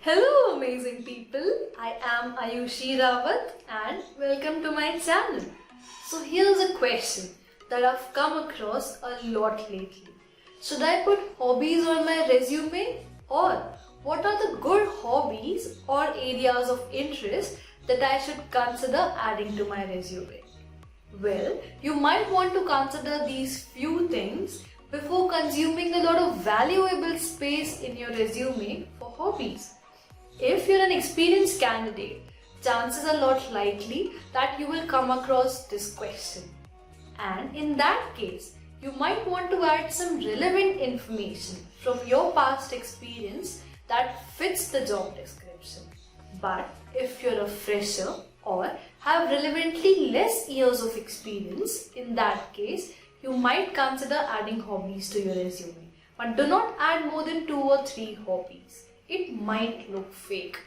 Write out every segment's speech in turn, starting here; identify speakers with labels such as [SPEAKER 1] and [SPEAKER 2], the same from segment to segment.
[SPEAKER 1] Hello amazing people, I am Ayushi Rawat and welcome to my channel. So here's a question that I've come across a lot lately. Should I put hobbies on my resume, or what are the good hobbies or areas of interest that I should consider adding to my resume? Well, you might want to consider these few things before consuming a lot of valuable space in your resume for hobbies. If you're an experienced candidate, chances are a lot likely that you will come across this question. And in that case, you might want to add some relevant information from your past experience that fits the job description. But if you're a fresher or have relevantly less years of experience, in that case, you might consider adding hobbies to your resume. But do not add more than 2 or 3 hobbies. It might look fake.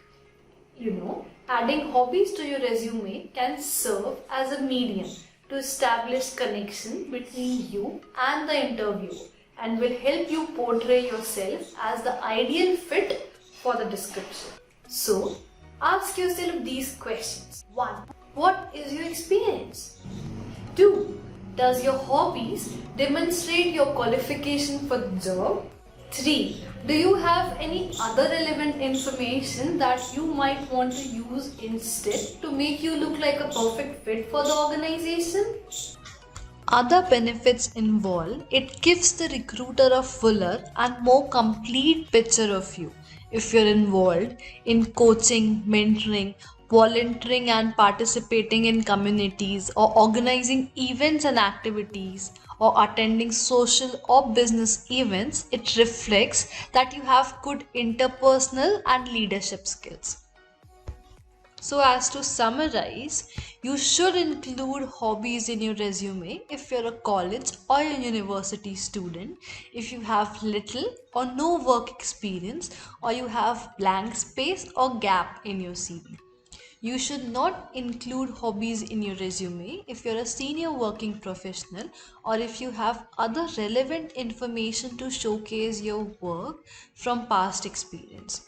[SPEAKER 1] Adding hobbies to your resume can serve as a medium to establish connection between you and the interviewer and will help you portray yourself as the ideal fit for the description. So, ask yourself these questions. 1. What is your experience? 2. Does your hobbies demonstrate your qualification for the job? 3. Do you have any other relevant information that you might want to use instead to make you look like a perfect fit for the organization?
[SPEAKER 2] Other benefits involved, it gives the recruiter a fuller and more complete picture of you. If you're involved in coaching, mentoring, volunteering and participating in communities, or organizing events and activities, or attending social or business events, it reflects that you have good interpersonal and leadership skills. So, as to summarize, you should include hobbies in your resume if you're a college or a university student, if you have little or no work experience, or you have blank space or gap in your CV. You should not include hobbies in your resume if you're a senior working professional or if you have other relevant information to showcase your work from past experience.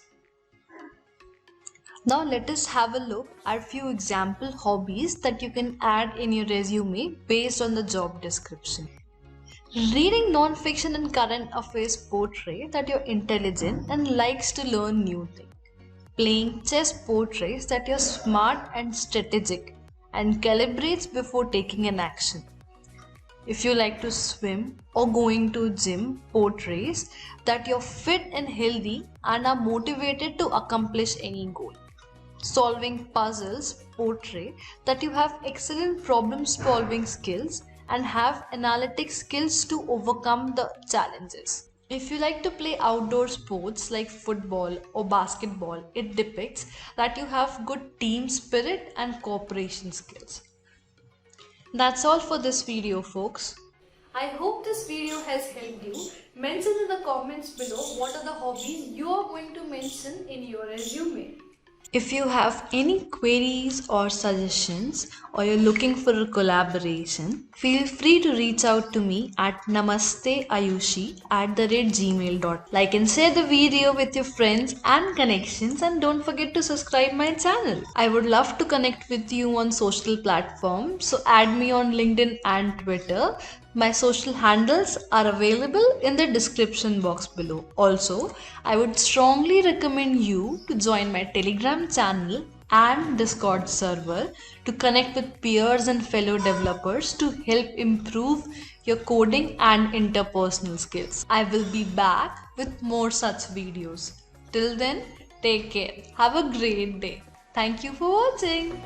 [SPEAKER 2] Now let us have a look at few example hobbies that you can add in your resume based on the job description. Reading non-fiction and current affairs portray that you're intelligent and likes to learn new things. Playing chess portrays that you're smart and strategic and calibrates before taking an action. If you like to swim or going to gym portrays that you're fit and healthy and are motivated to accomplish any goal. Solving puzzles portray that you have excellent problem solving skills and have analytic skills to overcome the challenges. If you like to play outdoor sports like football or basketball, it depicts that you have good team spirit and cooperation skills. That's all for this video, folks.
[SPEAKER 1] I hope this video has helped you. Mention in the comments below what are the hobbies you are going to mention in your resume.
[SPEAKER 2] If you have any queries or suggestions or you're looking for a collaboration, feel free to reach out to me at namasteayushi@gmail.com. Like and share the video with your friends and connections, and don't forget to subscribe my channel. I would love to connect with you on social platforms, so add me on LinkedIn and Twitter. My social handles are available in the description box below. Also, I would strongly recommend you to join my Telegram channel and Discord server to connect with peers and fellow developers to help improve your coding and interpersonal skills. I will be back with more such videos. Till then, take care. Have a great day. Thank you for watching.